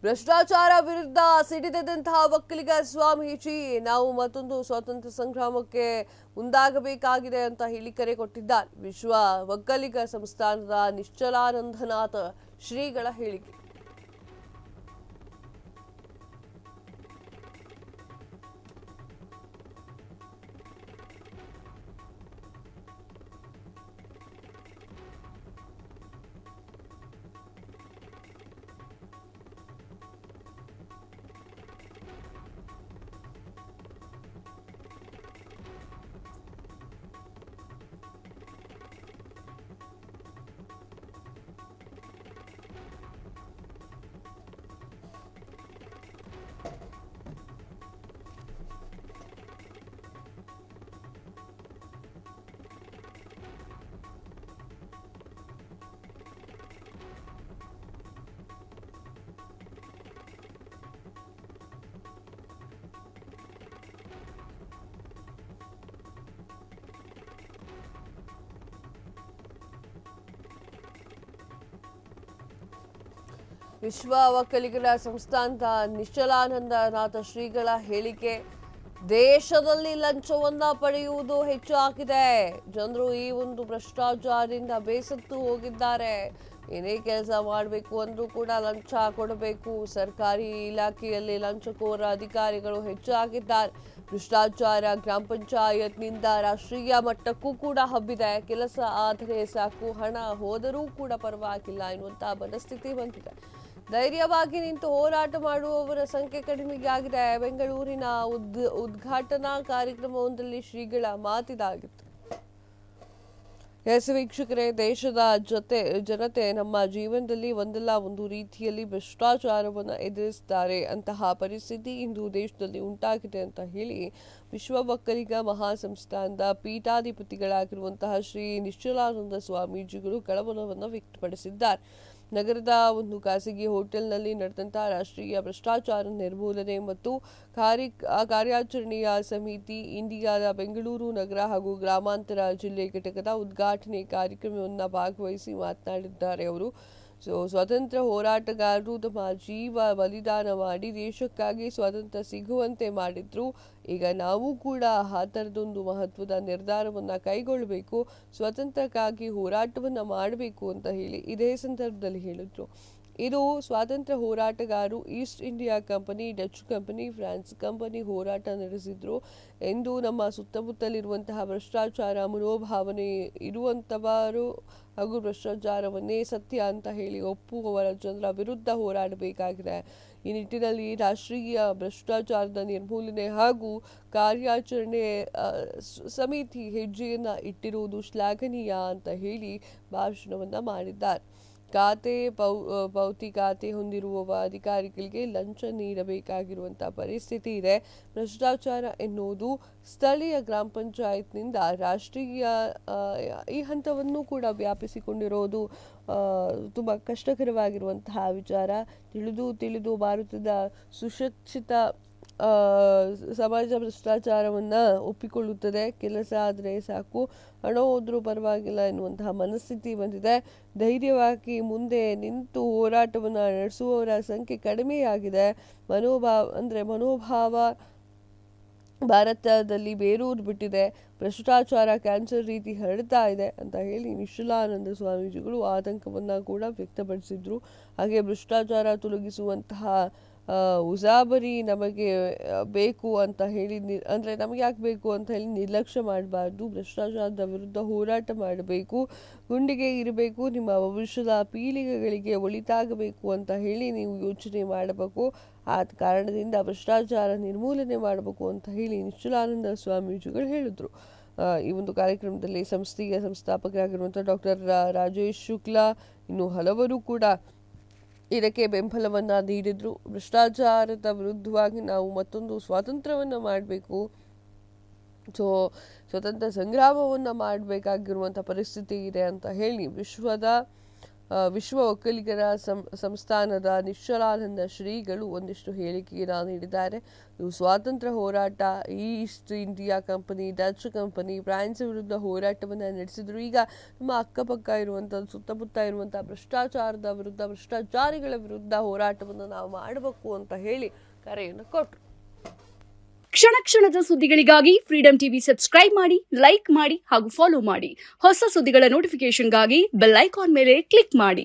ಭ್ರಷ್ಟಾಚಾರ ವಿರುದ್ಧ ಸಿಡಿದಂತಹ ಒಕ್ಕಲಿಗ ಸ್ವಾಮೀಜಿ ನಾವು ಮತ್ತೊಂದು ಸ್ವಾತಂತ್ರ್ಯ ಸಂಗ್ರಾಮಕ್ಕೆ ಮುಂದಾಗಬೇಕಾಗಿದೆ ಅಂತ ಹೇಳಿ ಕರೆ ಕೊಟ್ಟಿದ್ದಾರೆ. ವಿಶ್ವ ಒಕ್ಕಲಿಗ ಸಂಸ್ಥಾನದ ನಿಶ್ಚಲಾನಂದನಾಥ ಶ್ರೀಗಳ ಹೇಳಿಕೆ. ವಿಶ್ವ ಒಕ್ಕಲಿಗರ ಸಂಸ್ಥಾನದ ನಿಶ್ಚಲಾನಂದನಾಥ ಶ್ರೀಗಳ ಹೇಳಿಕೆ. ದೇಶದಲ್ಲಿ ಲಂಚವನ್ನ ಪಡೆಯುವುದು ಹೆಚ್ಚಾಗಿದೆ. ಜನರು ಈ ಒಂದು ಭ್ರಷ್ಟಾಚಾರದಿಂದ ಬೇಸತ್ತು ಹೋಗಿದ್ದಾರೆ. ಏನೇ ಕೆಲಸ ಮಾಡಬೇಕು ಅಂದ್ರೂ ಕೂಡ ಲಂಚ ಕೊಡಬೇಕು. ಸರ್ಕಾರಿ ಇಲಾಖೆಯಲ್ಲಿ ಲಂಚಕೋರ ಅಧಿಕಾರಿಗಳು ಹೆಚ್ಚಾಗಿದ್ದಾರೆ. ಭ್ರಷ್ಟಾಚಾರ ಗ್ರಾಮ ಪಂಚಾಯತ್ನಿಂದ ರಾಷ್ಟ್ರೀಯ ಮಟ್ಟಕ್ಕೂ ಕೂಡ ಹಬ್ಬಿದೆ. ಕೆಲಸ ಆದರೆ ಸಾಕು, ಹಣ ಹೋದರೂ ಕೂಡ ಪರವಾಗಿಲ್ಲ ಎನ್ನುವಂತಹ ಮನಸ್ಥಿತಿ ಬಂದಿದೆ. ಧೈರ್ಯವಾಗಿ ನಿಂತು ಹೋರಾಟ ಮಾಡುವವರ ಸಂಖ್ಯೆ ಕಡಿಮೆಯಾಗಿದೆ. ಬೆಂಗಳೂರಿನ ಉದ್ಘಾಟನಾ ಕಾರ್ಯಕ್ರಮವೊಂದರಲ್ಲಿ ಶ್ರೀಗಳ ಮಾತಿದಾಗಿತ್ತು. ಎಸ್ ವೀಕ್ಷಕರೇ, ದೇಶದ ಜನತೆ ನಮ್ಮ ಜೀವನದಲ್ಲಿ ಒಂದಲ್ಲ ಒಂದು ರೀತಿಯಲ್ಲಿ ಭ್ರಷ್ಟಾಚಾರವನ್ನು ಎದುರಿಸುತ್ತಾರೆ. ಅಂತಹ ಪರಿಸ್ಥಿತಿ ಇಂದು ದೇಶದಲ್ಲಿ ಉಂಟಾಗಿದೆ ಅಂತ ಹೇಳಿ ವಿಶ್ವ ಒಕ್ಕಲಿಗ ಮಹಾಸಂಸ್ಥಾನದ ಪೀಠಾಧಿಪತಿಗಳಾಗಿರುವಂತಹ ಶ್ರೀ ನಿಶ್ಚಲಾನಂದ ಸ್ವಾಮೀಜಿಗಳು ಕಳವಳವನ್ನು ವ್ಯಕ್ತಪಡಿಸಿದ್ದಾರೆ. ನಗರದ ಒಂದು ಖಾಸಗಿ ಹೋಟೆಲ್ನಲ್ಲಿ ನಡೆದಂತಹ ರಾಷ್ಟ್ರೀಯ ಭ್ರಷ್ಟಾಚಾರ ನಿರ್ಮೂಲನೆ ಮತ್ತು ಕಾರ್ಯಾಚರಣೆಯ ಸಮಿತಿ ಇಂಡಿಯಾದ ಬೆಂಗಳೂರು ನಗರ ಹಾಗೂ ಗ್ರಾಮಾಂತರ ಜಿಲ್ಲೆ ಘಟಕದ ಉದ್ಘಾಟನೆ ಕಾರ್ಯಕ್ರಮವನ್ನು ಭಾಗವಹಿಸಿ ಮಾತನಾಡಿದ್ದಾರೆ ಅವರು. ಸ್ವಾತಂತ್ರ್ಯ ಹೋರಾಟಗಾರರು ತಮ್ಮ ಜೀವ ಬಲಿದಾನ ಮಾಡಿ ದೇಶಕ್ಕಾಗಿ ಸ್ವಾತಂತ್ರ್ಯ ಸಿಗುವಂತೆ ಮಾಡಿದ್ರು. ಈಗ ನಾವು ಕೂಡ ಆ ಥರದೊಂದು ಮಹತ್ವದ ನಿರ್ಧಾರವನ್ನು ಕೈಗೊಳ್ಳಬೇಕು, ಸ್ವಾತಂತ್ರ್ಯಕ್ಕಾಗಿ ಹೋರಾಟವನ್ನು ಮಾಡಬೇಕು ಅಂತ ಹೇಳಿ ಇದೇ ಸಂದರ್ಭದಲ್ಲಿ ಹೇಳಿದ್ರು. ಇದು ಸ್ವಾತಂತ್ರ್ಯ ಹೋರಾಟಗಾರರು East India company, Dutch company, France company ಹೋರಾಟ ನಡೆಸಿದ್ರು ಎಂದು ನಮ್ಮ ಸುತ್ತಮುತ್ತಲಿರುವಂತಹ ಭ್ರಷ್ಟಾಚಾರ ಮನೋಭಾವನೆ ಇರುವಂಥವರು ಹಾಗೂ ಭ್ರಷ್ಟಾಚಾರವನ್ನೇ ಸತ್ಯ ಅಂತ ಹೇಳಿ ಒಪ್ಪುವವರ ಜನರ ವಿರುದ್ಧ ಹೋರಾಡಬೇಕಾಗಿದೆ. ಈ ನಿಟ್ಟಿನಲ್ಲಿ ರಾಷ್ಟ್ರೀಯ ಭ್ರಷ್ಟಾಚಾರದ ನಿರ್ಮೂಲನೆ ಹಾಗೂ ಕಾರ್ಯಾಚರಣೆ ಸಮಿತಿ ಹೆಜ್ಜೆಯನ್ನು ಇಟ್ಟಿರುವುದು ಶ್ಲಾಘನೀಯ ಅಂತ ಹೇಳಿ ಭಾಷಣವನ್ನು ಮಾಡಿದ್ದಾರೆ. ಭೌತಿ ಖಾತೆ ಹೊಂದಿರುವ ಅಧಿಕಾರಿಗಳಿಗೆ ಲಂಚ ನೀಡಬೇಕಾಗಿರುವಂತಹ ಪರಿಸ್ಥಿತಿ ಇದೆ. ಭ್ರಷ್ಟಾಚಾರ ಎನ್ನುವುದು ಸ್ಥಳೀಯ ಗ್ರಾಮ ಪಂಚಾಯತ್ನಿಂದ ರಾಷ್ಟ್ರೀಯ ಈ ಹಂತವನ್ನು ಕೂಡ ವ್ಯಾಪಿಸಿಕೊಂಡಿರೋದು ತುಂಬ ಕಷ್ಟಕರವಾಗಿರುವಂತಹ ವಿಚಾರ. ತಿಳಿದು ಭಾರತದ ಸುಶಿಕ್ಷಿತ ಸಮಾಜ ಭ್ರಷ್ಟಾಚಾರವನ್ನು ಒಪ್ಪಿಕೊಳ್ಳುತ್ತದೆ. ಕೆಲಸ ಆದರೆ ಸಾಕು, ಹಣ ಹೋದ್ರೂ ಪರವಾಗಿಲ್ಲ ಎನ್ನುವಂತಹ ಮನಸ್ಥಿತಿ ಬಂದಿದೆ. ಧೈರ್ಯವಾಗಿ ಮುಂದೆ ನಿಂತು ಹೋರಾಟವನ್ನು ನಡೆಸುವವರ ಸಂಖ್ಯೆ ಕಡಿಮೆಯಾಗಿದೆ. ಮನೋಭಾವ ಭಾರತದಲ್ಲಿ ಬೇರೂರು ಬಿಟ್ಟಿದೆ. ಭ್ರಷ್ಟಾಚಾರ ಕ್ಯಾನ್ಸರ್ ರೀತಿ ಹರಡ್ತಾ ಇದೆ ಅಂತ ಹೇಳಿ ನಿಶ್ಚಲಾನಂದ ಸ್ವಾಮೀಜಿಗಳು ಆತಂಕವನ್ನು ಕೂಡ ವ್ಯಕ್ತಪಡಿಸಿದ್ರು. ಹಾಗೆ ಭ್ರಷ್ಟಾಚಾರ ತೊಲಗಿಸುವಂತಹ ಉಸಾಬರಿ ನಮಗೆ ಬೇಕು ಅಂತ ಹೇಳಿ ನಮಗೆ ಯಾಕೆ ಬೇಕು ಅಂತ ಹೇಳಿ ನಿರ್ಲಕ್ಷ್ಯ ಮಾಡಬಾರ್ದು. ಭ್ರಷ್ಟಾಚಾರದ ವಿರುದ್ಧ ಹೋರಾಟ ಮಾಡಬೇಕು, ಗುಂಡಿಗೆ ಇರಬೇಕು, ನಿಮ್ಮ ಭವಿಷ್ಯದ ಪೀಳಿಗೆಗಳಿಗೆ ಒಳಿತಾಗಬೇಕು ಅಂತ ಹೇಳಿ ನೀವು ಯೋಚನೆ ಮಾಡಬೇಕು. ಆ ಕಾರಣದಿಂದ ಭ್ರಷ್ಟಾಚಾರ ನಿರ್ಮೂಲನೆ ಮಾಡಬೇಕು ಅಂತ ಹೇಳಿ ನಿಶ್ಚಲಾನಂದ ಸ್ವಾಮೀಜಿಗಳು ಹೇಳಿದ್ರು. ಈ ಒಂದು ಕಾರ್ಯಕ್ರಮದಲ್ಲಿ ಸಂಸ್ಥೆಯ ಸಂಸ್ಥಾಪಕರಾಗಿರುವಂಥ ಡಾಕ್ಟರ್ ರಾಜೇಶ್ ಶುಕ್ಲಾ ಇನ್ನು ಹಲವರು ಕೂಡ ಇದಕ್ಕೆ ಬೆಂಬಲವನ್ನು ನೀಡಿದ್ರು. ಭ್ರಷ್ಟಾಚಾರದ ವಿರುದ್ಧವಾಗಿ ನಾವು ಮತ್ತೊಂದು ಸ್ವಾತಂತ್ರ್ಯವನ್ನು ಮಾಡಬೇಕು, ಸ್ವತಂತ್ರ ಸಂಗ್ರಾಮವನ್ನು ಮಾಡಬೇಕಾಗಿರುವಂಥ ಪರಿಸ್ಥಿತಿ ಇದೆ ಅಂತ ಹೇಳಿ ವಿಶ್ವದ ವಿಶ್ವ ಒಕ್ಕಲಿಗರ ಸಂಸ್ಥಾನದ ನಿಶ್ಚಲಾನಂದ ಶ್ರೀಗಳು ಒಂದಿಷ್ಟು ಹೇಳಿಕೆಯನ್ನು ನೀಡಿದ್ದಾರೆ. ಇದು ಸ್ವಾತಂತ್ರ್ಯ ಹೋರಾಟ, East India company, Dutch company, France ವಿರುದ್ಧ ಹೋರಾಟವನ್ನು ನಡೆಸಿದ್ರು. ಈಗ ನಮ್ಮ ಅಕ್ಕಪಕ್ಕ ಇರುವಂಥ ಸುತ್ತಮುತ್ತ ಇರುವಂಥ ಭ್ರಷ್ಟಾಚಾರದ ವಿರುದ್ಧ, ಭ್ರಷ್ಟಾಚಾರಿಗಳ ವಿರುದ್ಧ ಹೋರಾಟವನ್ನು ನಾವು ಮಾಡಬೇಕು ಅಂತ ಹೇಳಿ ಕರೆಯನ್ನು ಕೊಟ್ಟರು. ಕ್ಷಣ ಕ್ಷಣದ ಸುದ್ದಿಗಳಿಗಾಗಿ ಫ್ರೀಡಂ ಟಿವಿ ಸಬ್ಸ್ಕ್ರೈಬ್ ಮಾಡಿ, ಲೈಕ್ ಮಾಡಿ ಹಾಗೂ ಫಾಲೋ ಮಾಡಿ. ಹೊಸ ಸುದ್ದಿಗಳ ನೋಟಿಫಿಕೇಶನ್ಗಾಗಿ ಬೆಲ್ ಐಕಾನ್ ಮೇಲೆ ಕ್ಲಿಕ್ ಮಾಡಿ.